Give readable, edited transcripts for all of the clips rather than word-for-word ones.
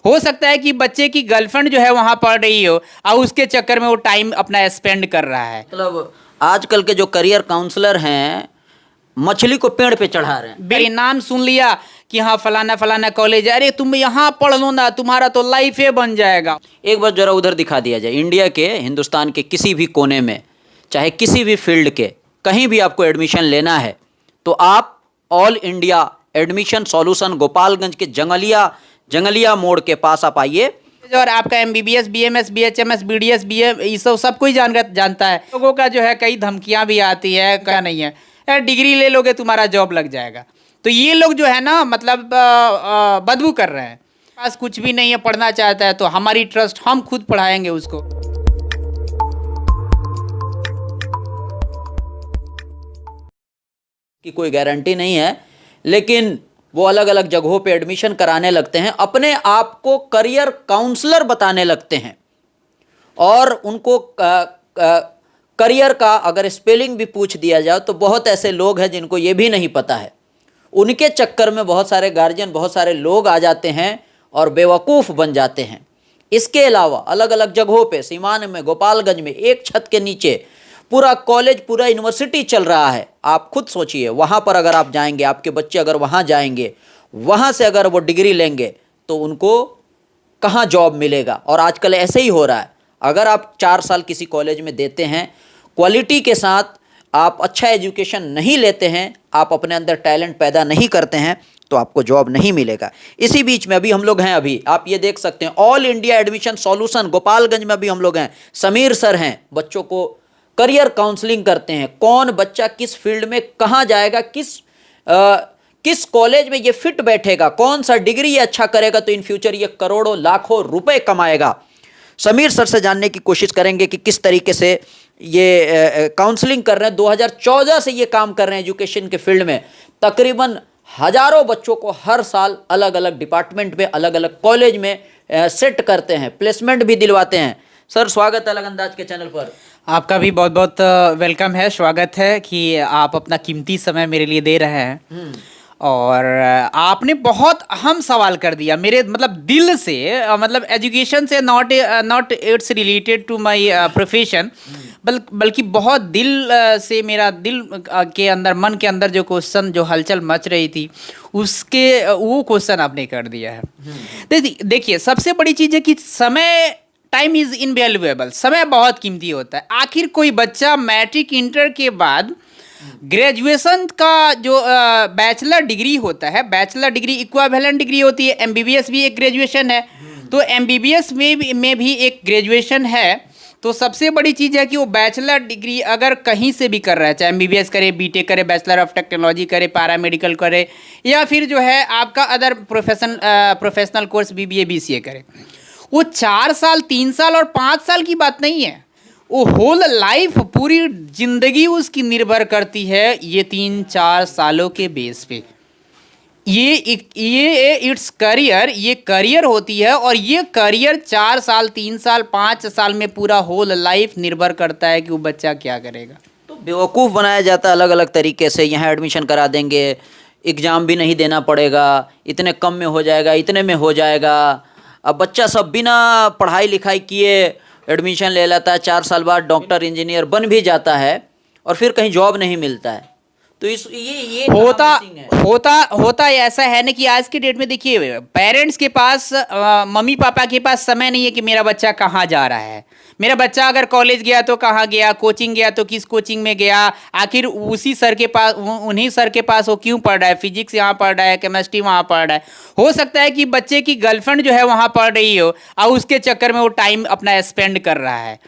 हो सकता है कि बच्चे की गर्लफ्रेंड जो है वहां पढ़ रही हो और उसके चक्कर में वो टाइम अपना स्पेंड कर रहा है। मतलब आजकल के जो करियर काउंसलर हैं मछली को पेड़ पे चढ़ा रहे हैं। मेरी नाम सुन लिया कि हाँ फलाना फलाना कॉलेज, अरे तुम यहाँ पढ़ लो ना, तुम्हारा तो लाइफ ही बन जाएगा। एक बार जरा उधर दिखा दिया जाए, इंडिया के, हिंदुस्तान के किसी भी कोने में, चाहे किसी भी फील्ड के कहीं भी आपको एडमिशन लेना है तो आप all India admission solution Gopalganj के जंगलिया मोड़ के पास आप आइए। और आपका MBBS BMS BHMS BDS BM ये सब कोई जानता है। लोगों का जो है कई धमकियां भी आती है, क्या नहीं है, यार डिग्री ले लोगे तुम्हारा जॉब लग जाएगा। तो ये लोग जो है ना मतलब बदबू कर रहे हैं, पास कुछ भी नहीं है, पढ़ना चाहता है तो हमारी ट्रस्ट, हम खुद पढ़ाएंगे उसको। की कोई गारंटी नहीं है, लेकिन वो अलग अलग जगहों पे एडमिशन कराने लगते हैं, अपने आप को करियर काउंसलर बताने लगते हैं और उनको करियर का अगर स्पेलिंग भी पूछ दिया जाए तो बहुत ऐसे लोग हैं जिनको ये भी नहीं पता है। उनके चक्कर में बहुत सारे गार्जियन, बहुत सारे लोग आ जाते हैं और बेवकूफ़ बन जाते हैं। इसके अलावा अलग अलग जगहों पे, सीमान में, गोपालगंज में, एक छत के नीचे पूरा कॉलेज, पूरा यूनिवर्सिटी चल रहा है। आप खुद सोचिए, वहाँ पर अगर आप जाएंगे, आपके बच्चे अगर वहाँ जाएंगे, वहाँ से अगर वो डिग्री लेंगे तो उनको कहाँ जॉब मिलेगा। और आजकल ऐसे ही हो रहा है, अगर आप 4 साल किसी कॉलेज में देते हैं, क्वालिटी के साथ आप अच्छा एजुकेशन नहीं लेते हैं, आप अपने अंदर टैलेंट पैदा नहीं करते हैं तो आपको जॉब नहीं मिलेगा। इसी बीच में अभी हम लोग हैं, अभी आप ये देख सकते हैं all India admission solution Gopalganj में अभी हम लोग हैं। समीर सर हैं, बच्चों को करियर काउंसलिंग करते हैं, कौन बच्चा किस फील्ड में कहाँ जाएगा, किस कॉलेज में ये फिट बैठेगा, कौन सा डिग्री ये अच्छा करेगा तो इन फ्यूचर ये करोड़ों लाखों रुपए कमाएगा। समीर सर से जानने की कोशिश करेंगे कि किस तरीके से ये काउंसलिंग कर रहे हैं। 2014 से ये काम कर रहे हैं एजुकेशन के फील्ड में, तकरीबन हजारों बच्चों को हर साल अलग अलग डिपार्टमेंट में, अलग अलग कॉलेज में सेट करते हैं, प्लेसमेंट भी दिलवाते हैं। सर स्वागत है अलग अंदाज के चैनल पर। आपका भी बहुत बहुत वेलकम है, स्वागत है कि आप अपना कीमती समय मेरे लिए दे रहे हैं। और आपने बहुत अहम सवाल कर दिया मेरे मतलब दिल से, मतलब एजुकेशन से not it's related to my profession, बल्कि बहुत दिल से, मेरा दिल के अंदर, मन के अंदर जो क्वेश्चन, जो हलचल मच रही थी, उसके वो क्वेश्चन आपने कर दिया है। देखिए सबसे बड़ी चीज़ है कि समय, टाइम इज़ इनवैल्यूएबल, समय बहुत कीमती होता है। आखिर कोई बच्चा मैट्रिक इंटर के बाद ग्रेजुएशन का जो बैचलर डिग्री होता है, बैचलर डिग्री इक्विवेलेंट डिग्री होती है, MBBS भी एक ग्रेजुएशन है, तो MBBS में भी एक ग्रेजुएशन है। तो सबसे बड़ी चीज़ है कि वो बैचलर डिग्री अगर कहीं से भी कर रहा है, चाहे MBBS करे, BTech करे, बैचलर ऑफ टेक्नोलॉजी करे, पैरामेडिकल करे, या फिर जो है आपका other professional course BBA BCA करे, वो 4 साल, 3 साल और 5 साल की बात नहीं है, वो होल लाइफ, पूरी जिंदगी उसकी निर्भर करती है ये 3-4 सालों के बेस पे। ये इट्स करियर, ये करियर होती है, और ये करियर 4 साल, 3 साल, 5 साल में पूरा होल लाइफ निर्भर करता है कि वो बच्चा क्या करेगा। तो बेवकूफ़ बनाया जाता है अलग अलग तरीके से, यहाँ एडमिशन करा देंगे, एग्ज़ाम भी नहीं देना पड़ेगा, इतने कम में हो जाएगा, इतने में हो जाएगा। अब बच्चा सब बिना पढ़ाई लिखाई किए एडमिशन ले लेता है, 4 साल बाद डॉक्टर इंजीनियर बन भी जाता है और फिर कहीं जॉब नहीं मिलता है। तो ये होता ऐसा है ना कि आज की डेट में देखिए, पेरेंट्स के पास, मम्मी पापा के पास समय नहीं है कि मेरा बच्चा कहाँ जा रहा है, मेरा बच्चा अगर कॉलेज गया तो कहाँ गया, कोचिंग गया तो किस कोचिंग में गया, आखिर उसी सर के पास, उन्हीं सर के पास वो क्यों पढ़ रहा है, फिजिक्स यहाँ पढ़ रहा है, केमिस्ट्री वहाँ पढ़ रहा है। हो सकता है कि बच्चे की गर्लफ्रेंड जो है वहाँ पढ़ रही हो और उसके चक्कर में वो टाइम अपना स्पेंड कर रहा है।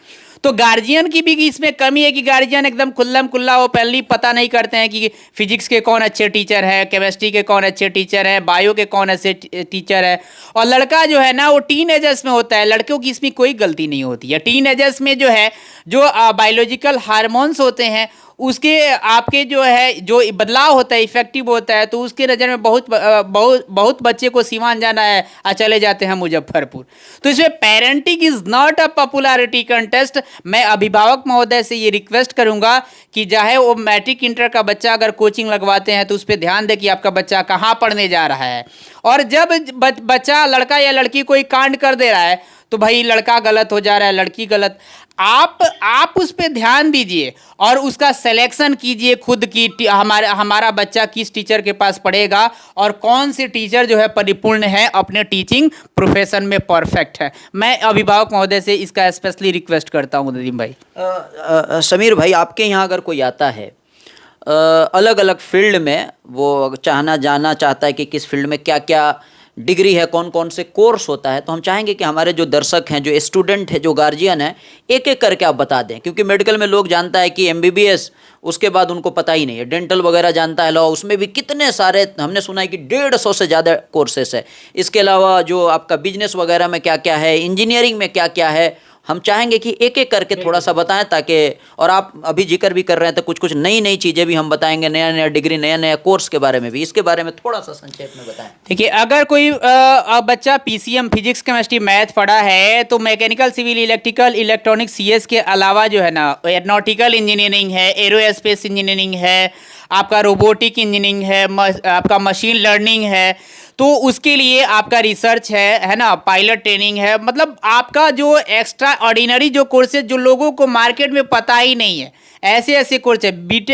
तो गार्जियन की भी इसमें कमी है कि गार्जियन एकदम खुल्लम खुल्ला, वो पहले पता नहीं करते हैं कि फिजिक्स के कौन अच्छे टीचर है, केमिस्ट्री के कौन अच्छे टीचर है, बायो के कौन अच्छे टीचर है। और लड़का जो है ना वो टीन एजर्स में होता है, लड़कियों की इसमें कोई गलती नहीं होती है। टीन एजर्स में जो है, जो बायोलॉजिकल हार्मोन्स होते हैं उसके आपके जो है जो बदलाव होता है इफेक्टिव होता है, तो उसके नज़र में बहुत बच्चे को सीवान जाना है और चले जाते हैं मुजफ्फरपुर। तो इसमें parenting is not a popularity contest. मैं अभिभावक महोदय से ये रिक्वेस्ट करूंगा कि चाहे वो मैट्रिक इंटर का बच्चा अगर कोचिंग लगवाते हैं तो उस पर ध्यान दें कि आपका बच्चा कहाँ पढ़ने जा रहा है। और जब बच्चा लड़का या लड़की कोई कांड कर दे रहा है तो भाई लड़का गलत हो जा रहा है, लड़की गलत, आप उस पर ध्यान दीजिए और उसका सिलेक्शन कीजिए खुद की हमारा बच्चा किस टीचर के पास पढ़ेगा और कौन से टीचर जो है परिपूर्ण है, अपने टीचिंग प्रोफेशन में परफेक्ट है। मैं अभिभावक महोदय से इसका स्पेशली रिक्वेस्ट करता हूँ नदीम भाई। समीर भाई, आपके यहाँ अगर कोई आता है अलग अलग फील्ड में, वो जाना चाहता है कि किस फील्ड में क्या क्या डिग्री है, कौन कौन से कोर्स होता है, तो हम चाहेंगे कि हमारे जो दर्शक हैं, जो स्टूडेंट हैं, जो गार्जियन हैं, एक एक करके आप बता दें। क्योंकि मेडिकल में लोग जानता है कि MBBS, उसके बाद उनको पता ही नहीं है। डेंटल वगैरह जानता है, लॉ, उसमें भी कितने सारे, हमने सुना है कि 150 से ज़्यादा कोर्सेस है। इसके अलावा जो आपका बिजनेस वगैरह में क्या क्या है, इंजीनियरिंग में क्या क्या है, हम चाहेंगे कि एक एक करके थोड़ा सा बताएं, ताकि, और आप अभी जिक्र भी कर रहे हैं तो कुछ कुछ नई नई चीज़ें भी हम बताएंगे, नया नया डिग्री, नया नया कोर्स के बारे में भी, इसके बारे में थोड़ा सा संक्षेप में बताएं। देखिए, अगर कोई बच्चा PCM फिजिक्स केमिस्ट्री मैथ पढ़ा है तो mechanical civil electrical electronic CS के अलावा जो है ना एरोनॉटिकल इंजीनियरिंग है, एरोस्पेस इंजीनियरिंग है, आपका रोबोटिक इंजीनियरिंग है, आपका मशीन लर्निंग है, तो उसके लिए आपका रिसर्च है ना, पायलट ट्रेनिंग है। मतलब आपका जो एक्स्ट्रा ऑर्डिनरी जो कोर्सेज जो लोगों को मार्केट में पता ही नहीं है, ऐसे ऐसे कोर्स है।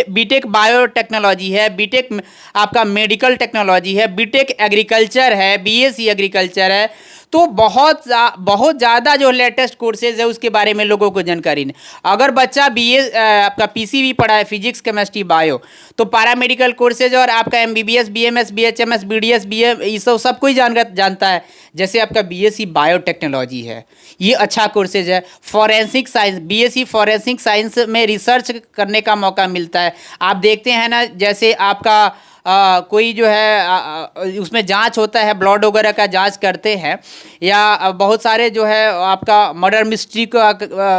बीटेक बायोटेक्नोलॉजी है, बीटेक आपका मेडिकल टेक्नोलॉजी है, बीटेक एग्रीकल्चर है, BSc एग्रीकल्चर है। तो बहुत ज़्यादा जो लेटेस्ट कोर्सेज है उसके बारे में लोगों को जानकारी नहीं। अगर बच्चा आपका PCB पढ़ा है, फिजिक्स केमिस्ट्री बायो, तो पैरामेडिकल कोर्सेज और आपका MBBS BMS BHMS BDS BM ये सब कोई जानता है। जैसे आपका BSc बायोटेक्नोलॉजी है, ये अच्छा कोर्सेज है। Forensic science, BSc forensic science में रिसर्च करने का मौका मिलता है। आप देखते हैं ना, जैसे आपका कोई जो है उसमें जांच होता है, ब्लड वगैरह का जांच करते हैं, या बहुत सारे जो है आपका मर्डर मिस्ट्री का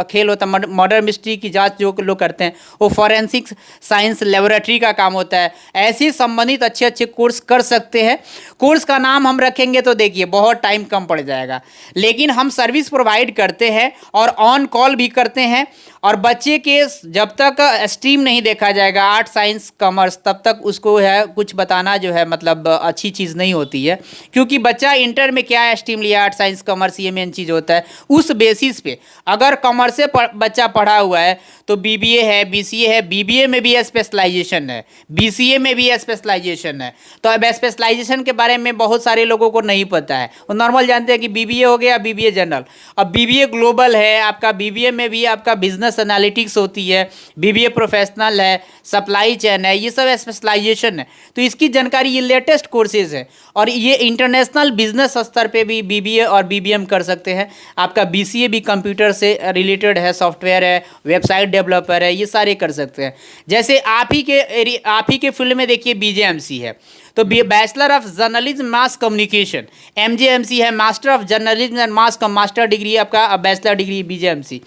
खेल होता है, मर्डर मिस्ट्री की जांच जो लोग करते हैं वो फॉरेंसिक साइंस लेबोरेटरी का काम होता है। ऐसे संबंधित अच्छे अच्छे कोर्स कर सकते हैं। कोर्स का नाम हम रखेंगे तो देखिए बहुत टाइम कम पड़ जाएगा, लेकिन हम सर्विस प्रोवाइड करते हैं और ऑन कॉल भी करते हैं। और बच्चे के जब तक स्ट्रीम नहीं देखा जाएगा, आर्ट साइंस कॉमर्स, तब तक उसको है कुछ बताना जो है मतलब अच्छी चीज़ नहीं होती है। क्योंकि बच्चा इंटर में क्या स्ट्रीम लिया, आर्ट साइंस कॉमर्स, ये मेन चीज़ होता है। उस बेसिस पे अगर कॉमर्स से बच्चा पढ़ा हुआ है तो BBA है, BCA है, BBA में भी स्पेशलाइजेशन है, BCA में भी स्पेशलाइजेशन है। तो अब स्पेशलाइजेशन के बारे में बहुत सारे लोगों को नहीं पता है। वो नॉर्मल जानते हैं कि BBA हो गया, BBA जनरल। अब BBA ग्लोबल है आपका, BBA में भी आपका बिजनेस एनालिटिक्स होती है, BBA प्रोफेशनल है, सप्लाई चेन है, ये सब स्पेशलाइजेशन है। तो इसकी जानकारी, ये लेटेस्ट कोर्सेज है और ये इंटरनेशनल बिजनेस स्तर पे भी BBA और BBM कर सकते हैं। आपका BCA भी कंप्यूटर से रिलेटेड है, सॉफ्टवेयर है, वेबसाइट डेवलपर है, ये सारे कर सकते हैं। जैसे आप ही के फील्ड में देखिए BJMC है, तो bachelor of journalism mass communication, MJMC है, master of journalism and mass master degree आपका बैचलर डिग्री BJMC।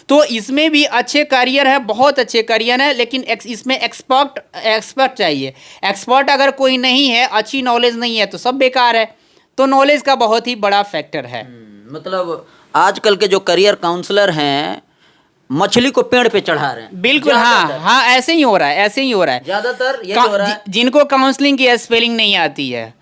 तो इसमें भी अच्छे करियर है, बहुत अच्छे करियर है, लेकिन इसमें एक्सपर्ट चाहिए। एक्सपर्ट अगर कोई नहीं है, अच्छी नॉलेज नहीं है, तो सब बेकार है। तो नॉलेज का बहुत ही बड़ा फैक्टर है। मतलब आजकल के जो करियर काउंसलर हैं, मछली को पेड़ पे चढ़ा रहे हैं। बिल्कुल, हाँ, ऐसे ही हो रहा है, ऐसे ही हो रहा है ज्यादातर ये हो रहा है। जिनको काउंसलिंग की स्पेलिंग नहीं आती है,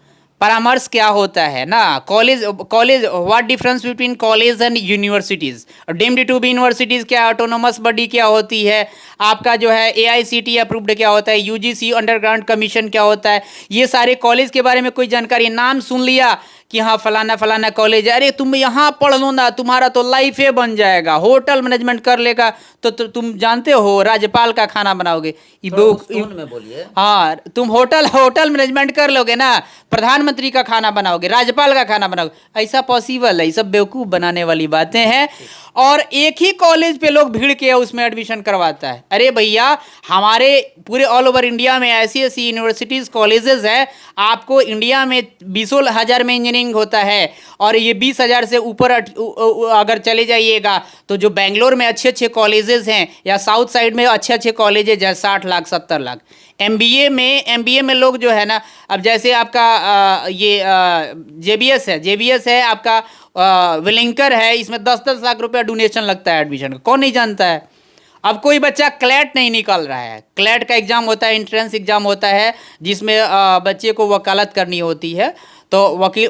परामर्श क्या होता है ना, college what difference between college and universities, deemed to be universities क्या, ऑटोनोमस बॉडी क्या होती है, आपका जो है AICTE अप्रूव्ड क्या होता है, UGC अंडरग्राउंड कमीशन क्या होता है, ये सारे कॉलेज के बारे में कोई जानकारी, नाम सुन लिया कि हाँ फलाना फलाना कॉलेज है, अरे तुम यहाँ पढ़ लो ना, तुम्हारा तो लाइफ ही बन जाएगा, होटल मैनेजमेंट कर लेगा तो तुम जानते हो राज्यपाल का खाना बनाओगे। में बोलिए। हाँ, तुम होटल मैनेजमेंट कर लोगे ना, प्रधानमंत्री का खाना बनाओगे, राज्यपाल का खाना बनाओगे। ऐसा पॉसिबल है? ये सब बेवकूफ़ बनाने वाली बातें हैं। और एक ही कॉलेज पे लोग भीड़ के उसमें एडमिशन करवाता है। अरे भैया, हमारे पूरे ऑल ओवर इंडिया में ऐसी ऐसी यूनिवर्सिटीज़ कॉलेजेस हैं, आपको इंडिया में 20,000 में इंजीनियरिंग काउंसलिंग होता है, और ये 20,000 से ऊपर अगर चले जाइएगा तो जो बेंगलोर में अच्छे अच्छे कॉलेजेस हैं या साउथ साइड में अच्छे अच्छे कॉलेजेस हैं 60 लाख 70 लाख। एमबीए में लोग जो है ना, अब जैसे आपका ये जेबीएस है आपका, विलिंकर है, इसमें 10-10 लाख रुपया डोनेशन लगता है एडमिशन का, कौन नहीं जानता है। अब कोई बच्चा क्लैट नहीं निकाल रहा है, क्लैट का एग्ज़ाम होता है, एंट्रेंस एग्ज़ाम होता है, जिसमें बच्चे को वकालत करनी होती है। तो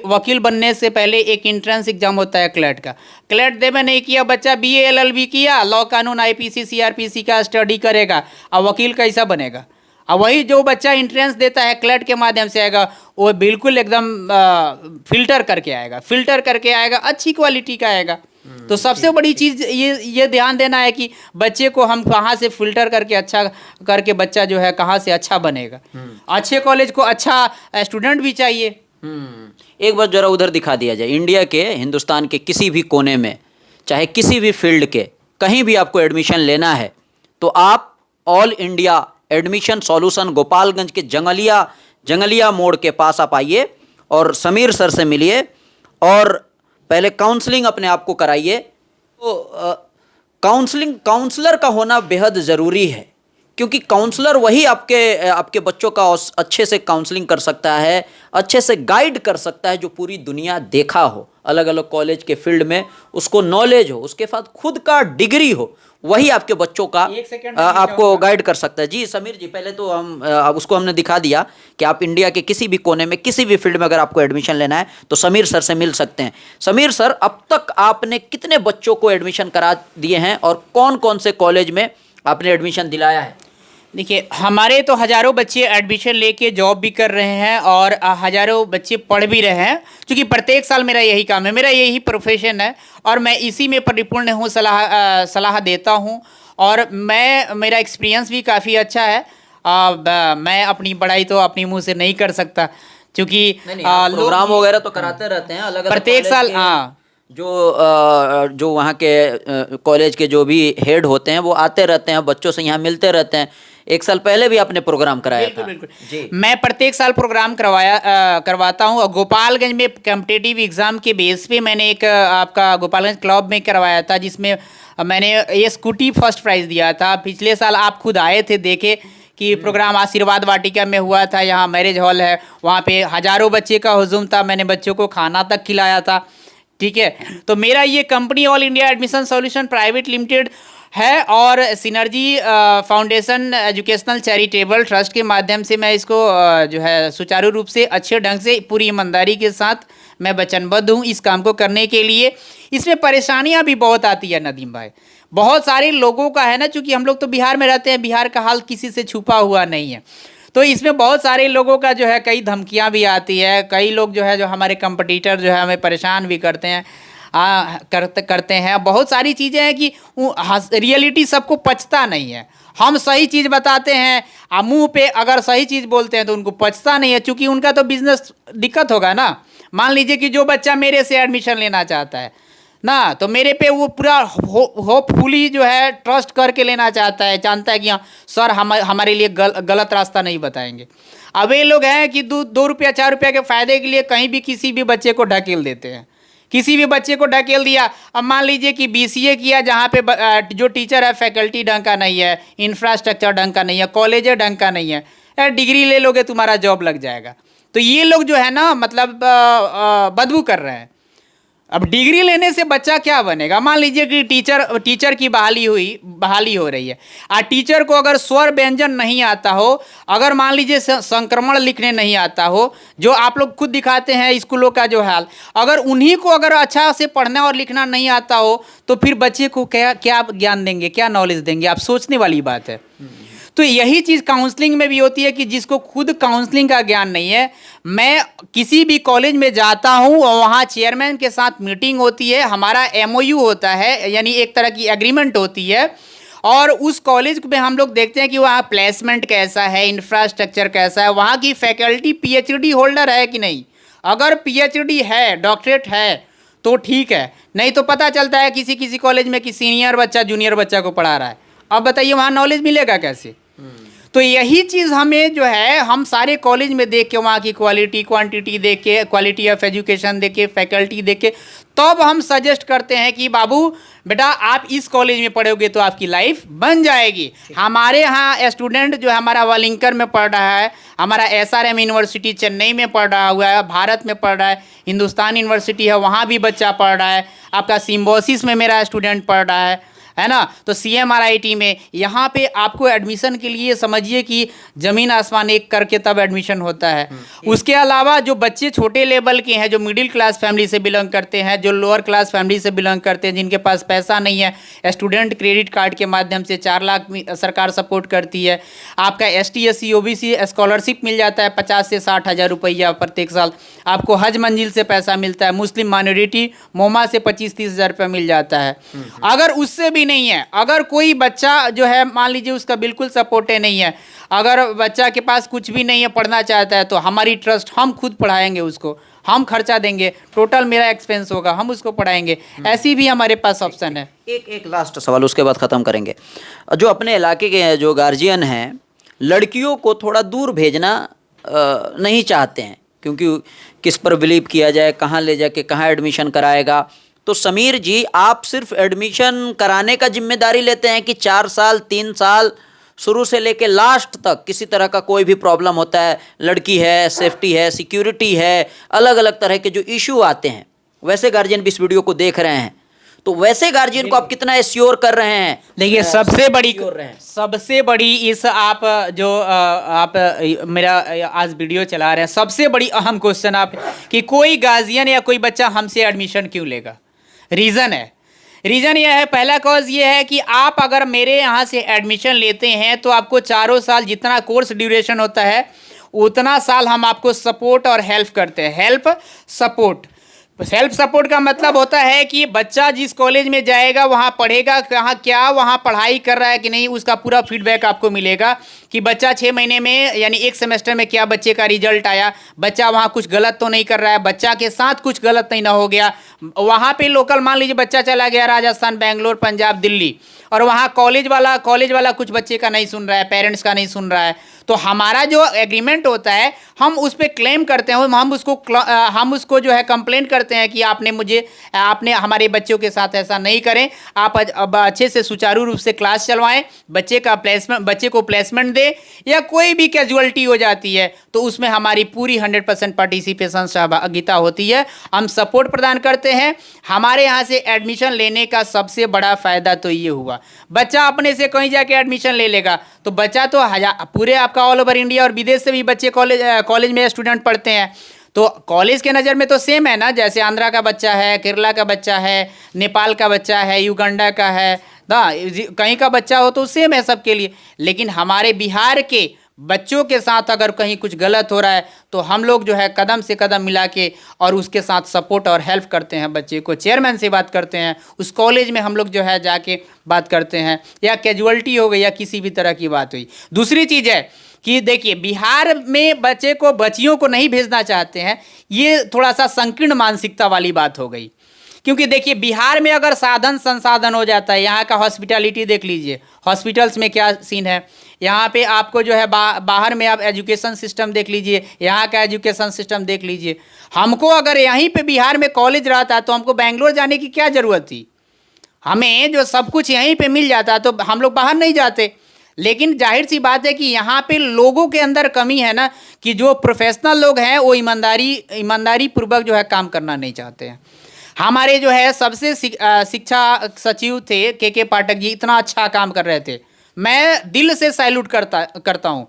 वकील बनने से पहले एक एंट्रेंस एग्ज़ाम होता है क्लैट का। क्लैट देवे नहीं किया बच्चा, बीए एलएलबी किया, लॉ कानून आईपीसी सीआरपीसी का स्टडी करेगा, अब वकील कैसा बनेगा। अब वही जो बच्चा एंट्रेंस देता है क्लैट के माध्यम से आएगा, वो बिल्कुल एकदम फिल्टर करके आएगा, अच्छी क्वालिटी का आएगा। तो सबसे बड़ी चीज़ ये ध्यान देना है कि बच्चे को हम कहाँ से फिल्टर करके अच्छा करके बच्चा जो है कहाँ से अच्छा बनेगा। अच्छे कॉलेज को अच्छा स्टूडेंट भी चाहिए। एक बार जरा उधर दिखा दिया जाए, इंडिया के, हिंदुस्तान के किसी भी कोने में, चाहे किसी भी फील्ड के कहीं भी आपको एडमिशन लेना है तो आप all India admission solution Gopalganj के जंगलिया मोड़ के पास आप आइए और समीर सर से मिलिए और पहले काउंसलिंग अपने आप को कराइए। तो काउंसलर का होना बेहद ज़रूरी है, क्योंकि काउंसलर वही आपके बच्चों का अच्छे से काउंसलिंग कर सकता है, अच्छे से गाइड कर सकता है, जो पूरी दुनिया देखा हो, अलग अलग कॉलेज के फील्ड में उसको नॉलेज हो, उसके साथ खुद का डिग्री हो, वही आपके बच्चों का आपको गाइड कर सकता है। जी समीर जी, पहले तो उसको हमने दिखा दिया कि आप इंडिया के किसी भी कोने में किसी भी फील्ड में अगर आपको एडमिशन लेना है तो समीर सर से मिल सकते हैं। समीर सर, अब तक आपने कितने बच्चों को एडमिशन करा दिए हैं और कौन कौन से कॉलेज में आपने एडमिशन दिलाया है? देखिए, हमारे तो हज़ारों बच्चे एडमिशन लेके जॉब भी कर रहे हैं और हज़ारों बच्चे पढ़ भी रहे हैं, क्योंकि प्रत्येक साल मेरा यही काम है, मेरा यही प्रोफेशन है और मैं इसी में परिपूर्ण हूँ, सलाह देता हूँ। और मेरा एक्सपीरियंस भी काफ़ी अच्छा है। मैं अपनी पढ़ाई तो अपनी मुँह से नहीं कर सकता, क्योंकि प्रोग्राम वगैरह तो कराते रहते हैं अलग अलग प्रत्येक साल। जो वहाँ के कॉलेज के जो भी हेड होते हैं वो आते रहते हैं, बच्चों से यहाँ मिलते रहते हैं। एक साल पहले भी आपने प्रोग्राम कराया था। बिल्कुल। जी, मैं प्रत्येक साल प्रोग्राम करवाता हूँ। और गोपालगंज में कॉम्पिटिटिव एग्जाम के बेस पे मैंने एक आपका गोपालगंज क्लब में करवाया था, जिसमें मैंने ये स्कूटी फर्स्ट प्राइज़ दिया था। पिछले साल आप खुद आए थे, देखे कि प्रोग्राम आशीर्वाद वाटिका में हुआ था, यहाँ मैरिज हॉल है, वहाँ पे हज़ारों बच्चे का हुजूम था, मैंने बच्चों को खाना तक खिलाया था। ठीक है, तो मेरा ये company all India admission solution private limited है और synergy foundation educational charitable trust के माध्यम से मैं इसको जो है सुचारू रूप से अच्छे ढंग से पूरी ईमानदारी के साथ मैं वचनबद्ध हूँ इस काम को करने के लिए। इसमें परेशानियाँ भी बहुत आती है नदीम भाई, बहुत सारे लोगों का है ना, चूँकि हम लोग तो बिहार में रहते हैं, बिहार का हाल किसी से छुपा हुआ नहीं है, तो इसमें बहुत सारे लोगों का जो है कई धमकियां भी आती है, कई लोग जो है जो हमारे कंपटीटर जो है हमें परेशान भी करते हैं, करते हैं। बहुत सारी चीज़ें हैं कि रियलिटी सबको पचता नहीं है। हम सही चीज़ बताते हैं, मुंह पे अगर सही चीज़ बोलते हैं तो उनको पचता नहीं है, क्योंकि उनका तो बिजनेस दिक्कत होगा ना। मान लीजिए कि जो बच्चा मेरे से एडमिशन लेना चाहता है ना, तो मेरे पे वो पूरा होपफुली जो है ट्रस्ट करके लेना चाहता है, जानता है कि हाँ सर हमारे लिए गलत रास्ता नहीं बताएंगे। अब ये लोग हैं कि 2 रुपया 4 रुपया के फ़ायदे के लिए कहीं भी किसी भी बच्चे को ढकेल देते हैं, किसी भी बच्चे को ढकेल दिया। अब मान लीजिए कि बीसीए किया, जहाँ पे जो टीचर है फैकल्टी ढंग का नहीं है, इंफ्रास्ट्रक्चर ढंग का नहीं है, कॉलेज ढंग का नहीं है, डिग्री ले लोगे तुम्हारा जॉब लग जाएगा। तो ये लोग जो है ना मतलब बदबू कर रहे हैं। अब डिग्री लेने से बच्चा क्या बनेगा? मान लीजिए कि टीचर की बहाली हो रही है, टीचर को अगर स्वर व्यंजन नहीं आता हो, अगर मान लीजिए संक्रमण लिखने नहीं आता हो, जो आप लोग खुद दिखाते हैं स्कूलों का जो हाल, अगर उन्हीं को अगर अच्छा से पढ़ना और लिखना नहीं आता हो, तो फिर बच्चे को क्या ज्ञान देंगे, क्या नॉलेज देंगे? आप सोचने वाली बात है। तो यही चीज़ काउंसलिंग में भी होती है कि जिसको खुद काउंसलिंग का ज्ञान नहीं है। मैं किसी भी कॉलेज में जाता हूं और वहां चेयरमैन के साथ मीटिंग होती है, हमारा एमओयू होता है, यानी एक तरह की एग्रीमेंट होती है, और उस कॉलेज में हम लोग देखते हैं कि वहाँ प्लेसमेंट कैसा है, इंफ्रास्ट्रक्चर कैसा है, वहाँ की फैकल्टी पीएचडी होल्डर है कि नहीं। अगर पीएचडी है, डॉक्टरेट है तो ठीक है, नहीं तो पता चलता है किसी किसी कॉलेज में कि सीनियर बच्चा जूनियर बच्चा को पढ़ा रहा है। अब बताइए वहाँ नॉलेज मिलेगा कैसे? तो यही चीज़ हमें जो है हम सारे कॉलेज में देख के वहाँ की क्वालिटी क्वांटिटी देख के क्वालिटी ऑफ एजुकेशन देख के फैकल्टी देख के तब हम सजेस्ट करते हैं कि बाबू बेटा आप इस कॉलेज में पढ़ोगे तो आपकी लाइफ बन जाएगी। हमारे यहाँ स्टूडेंट जो है हमारा वालिंकर में पढ़ रहा है, हमारा SRM यूनिवर्सिटी चेन्नई में पढ़ रहा हुआ है, भारत में पढ़ रहा है, हिंदुस्तान यूनिवर्सिटी है वहाँ भी बच्चा पढ़ रहा है, आपका सिम्बोसिस में मेरा स्टूडेंट पढ़ रहा है ना। तो CMRIT में यहाँ पे आपको एडमिशन के लिए समझिए कि ज़मीन आसमान एक करके तब एडमिशन होता है। उसके अलावा जो बच्चे छोटे लेवल के हैं, जो मिडिल क्लास फैमिली से बिलोंग करते हैं, जो लोअर क्लास फैमिली से बिलोंग करते हैं, जिनके पास पैसा नहीं है, स्टूडेंट क्रेडिट कार्ड के माध्यम से 4 लाख सरकार सपोर्ट करती है। आपका ST SC OBC स्कॉलरशिप मिल जाता है 50 से 60 हज़ार रुपया प्रत्येक साल। आपको हज मंजिल से पैसा मिलता है, मुस्लिम माइनॉरिटी मोमा से 25-30 हज़ार रुपया मिल जाता है। अगर उससे भी नहीं है, अगर कोई बच्चा जो है मान लीजिए उसका बिल्कुल सपोर्ट नहीं है, अगर बच्चा के पास कुछ भी नहीं है, पढ़ना चाहता है, तो हमारी ट्रस्ट हम खुद पढ़ाएंगे उसको, हम खर्चा देंगे, टोटल मेरा एक्सपेंस होगा, हम उसको पढ़ाएंगे। ऐसी भी हमारे पास ऑप्शन है। एक लास्ट सवाल उसके बाद ख़त्म करेंगे। जो अपने इलाके के जो गार्जियन हैं लड़कियों को थोड़ा दूर भेजना नहीं चाहते हैं, क्योंकि किस पर बिलीव किया जाए, कहाँ ले जाके कहाँ एडमिशन कराएगा। तो समीर जी, आप सिर्फ एडमिशन कराने का जिम्मेदारी लेते हैं कि 4 साल 3 साल शुरू से लेके लास्ट तक किसी तरह का कोई भी प्रॉब्लम होता है, लड़की है, सेफ्टी है, सिक्योरिटी है, अलग अलग तरह के जो इशू आते हैं, वैसे गार्जियन भी इस वीडियो को देख रहे हैं, तो वैसे गार्जियन को आप कितना एश्योर कर रहे हैं? देखिए सबसे बड़ी इस आप जो आप मेरा आज वीडियो चला रहे हैं, सबसे बड़ी अहम क्वेश्चन आप कि कोई गार्जियन या कोई बच्चा हमसे एडमिशन क्यों लेगा? रीज़न यह है, पहला कॉज ये है कि आप अगर मेरे यहाँ से एडमिशन लेते हैं तो आपको 4 साल जितना कोर्स ड्यूरेशन होता है उतना साल हम आपको सपोर्ट और हेल्प करते हैं। हेल्प सपोर्ट का मतलब होता है कि बच्चा जिस कॉलेज में जाएगा वहाँ पढ़ेगा, कहाँ क्या वहाँ पढ़ाई कर रहा है कि नहीं, उसका पूरा फीडबैक आपको मिलेगा कि बच्चा 6 महीने में यानी 1 सेमेस्टर में क्या बच्चे का रिजल्ट आया, बच्चा वहाँ कुछ गलत तो नहीं कर रहा है, बच्चा के साथ कुछ गलत नहीं ना हो गया। वहाँ पे लोकल मान लीजिए बच्चा चला गया राजस्थान, बेंगलोर, पंजाब, दिल्ली, और वहाँ कॉलेज वाला कुछ बच्चे का नहीं सुन रहा है, पेरेंट्स का नहीं सुन रहा है, तो हमारा जो एग्रीमेंट होता है हम उस पर क्लेम करते हैं, हम उसको जो है कंप्लेन करते हैं कि आपने हमारे बच्चों के साथ ऐसा नहीं करें, आप अच्छे से सुचारू रूप से क्लास चलवाएं, बच्चे को प्लेसमेंट दे, या कोई भी कैजुअलिटी हो जाती है तो उसमें हमारी पूरी 100% पार्टिसिपेशन सहभागिता होती है, हम सपोर्ट प्रदान करते हैं। हमारे यहाँ से एडमिशन लेने का सबसे बड़ा फायदा तो ये हुआ, बच्चा अपने से कहीं जाके एडमिशन ले लेगा तो बच्चा तो पूरे आपका ऑल ओवर इंडिया और विदेश से भी बच्चे कॉलेज में स्टूडेंट पढ़ते हैं, तो कॉलेज के नज़र में तो सेम है ना, जैसे आंध्रा का बच्चा है, केरला का बच्चा है, नेपाल का बच्चा है, युगांडा का है ना, कहीं का बच्चा हो तो सेम है सबके लिए। लेकिन हमारे बिहार के बच्चों के साथ अगर कहीं कुछ गलत हो रहा है तो हम लोग जो है कदम से कदम मिला के और उसके साथ सपोर्ट और हेल्प करते हैं, बच्चे को चेयरमैन से बात करते हैं, उस कॉलेज में हम लोग जो है जाके बात करते हैं, या कैजुअलिटी हो गई या किसी भी तरह की बात हुई। दूसरी चीज़ है कि देखिए बिहार में बच्चियों को नहीं भेजना चाहते हैं, ये थोड़ा सा संकीर्ण मानसिकता वाली बात हो गई, क्योंकि देखिए बिहार में अगर साधन संसाधन हो जाता है, यहाँ का हॉस्पिटैलिटी देख लीजिए, हॉस्पिटल्स में क्या सीन है, यहाँ पे आपको जो है बाहर में आप एजुकेशन सिस्टम देख लीजिए, यहाँ का एजुकेशन सिस्टम देख लीजिए। हमको अगर यहीं पे बिहार में कॉलेज रहता तो हमको बेंगलोर जाने की क्या ज़रूरत थी, हमें जो सब कुछ यहीं पे मिल जाता तो हम लोग बाहर नहीं जाते। लेकिन जाहिर सी बात है कि यहाँ पे लोगों के अंदर कमी है ना, कि जो प्रोफेशनल लोग हैं वो ईमानदारी पूर्वक जो है काम करना नहीं चाहते हैं। हमारे जो है सबसे शिक्षा सचिव थे के पाठक जी, इतना अच्छा काम कर रहे थे, मैं दिल से सैल्यूट करता हूँ।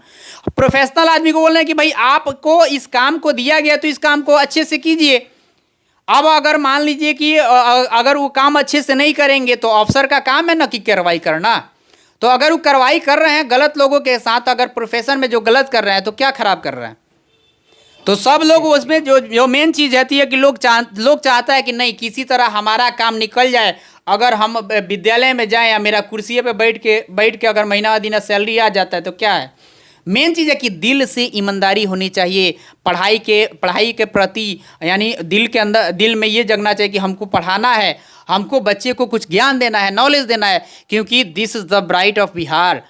प्रोफेशनल आदमी को बोल रहे हैं कि भाई आपको इस काम को दिया गया तो इस काम को अच्छे से कीजिए। अब अगर मान लीजिए कि अगर वो काम अच्छे से नहीं करेंगे तो अफसर का काम है ना कि कार्रवाई करना, तो अगर वो कार्रवाई कर रहे हैं गलत लोगों के साथ, अगर प्रोफेशन में जो गलत कर रहे हैं तो क्या खराब कर रहे हैं, तो सब लोग उसमें जो मेन चीज़ रहती है कि लोग चाहता है कि नहीं किसी तरह हमारा काम निकल जाए, अगर हम विद्यालय में जाएं या मेरा कुर्सी पे बैठ के अगर महीना दिन सैलरी आ जाता है तो क्या है। मेन चीज़ है कि दिल से ईमानदारी होनी चाहिए पढ़ाई के प्रति, यानी दिल में ये जगना चाहिए कि हमको पढ़ाना है, हमको बच्चे को कुछ ज्ञान देना है, नॉलेज देना है, क्योंकि this is the bright of Bihar.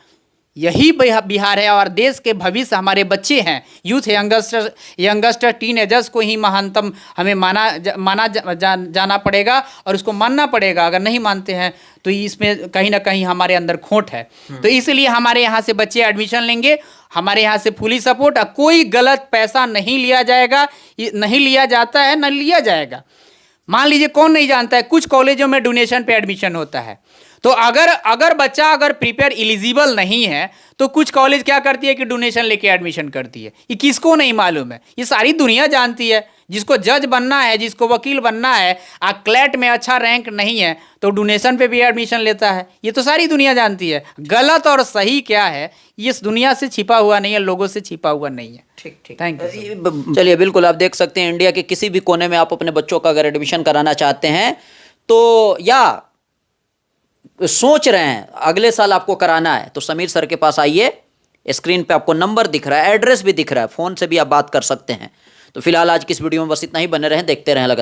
यही बिहार है और देश के भविष्य हमारे बच्चे हैं, यूथ यंगस्टर टीनेजर्स को ही महानतम हमें जाना पड़ेगा और उसको मानना पड़ेगा। अगर नहीं मानते हैं तो इसमें कहीं ना कहीं हमारे अंदर खोट है। तो इसलिए हमारे यहाँ से बच्चे एडमिशन लेंगे, हमारे यहाँ से फुली सपोर्ट, कोई गलत पैसा नहीं लिया जाएगा, नहीं लिया जाता है, न लिया जाएगा। मान लीजिए कौन नहीं जानता है, कुछ कॉलेजों में डोनेशन पे एडमिशन होता है। तो अगर बच्चा अगर प्रिपेयर एलिजिबल नहीं है तो कुछ कॉलेज क्या करती है कि डोनेशन लेके एडमिशन करती है। ये किसको नहीं मालूम है, ये सारी दुनिया जानती है। जिसको जज बनना है, जिसको वकील बनना है, क्लैट में अच्छा रैंक नहीं है तो डोनेशन पे भी एडमिशन लेता है। ये तो सारी दुनिया जानती है। गलत और सही क्या है ये इस दुनिया से छिपा हुआ नहीं है, लोगों से छिपा हुआ नहीं है। ठीक थैंक यू। चलिए, बिल्कुल आप देख सकते हैं इंडिया के किसी भी कोने में आप अपने बच्चों का अगर एडमिशन कराना चाहते हैं तो, या सोच रहे हैं अगले साल आपको कराना है, तो समीर सर के पास आइए। स्क्रीन पे आपको नंबर दिख रहा है, एड्रेस भी दिख रहा है, फोन से भी आप बात कर सकते हैं। तो फिलहाल आज की इस वीडियो में बस इतना ही। बने रहें, देखते रहें लगातार।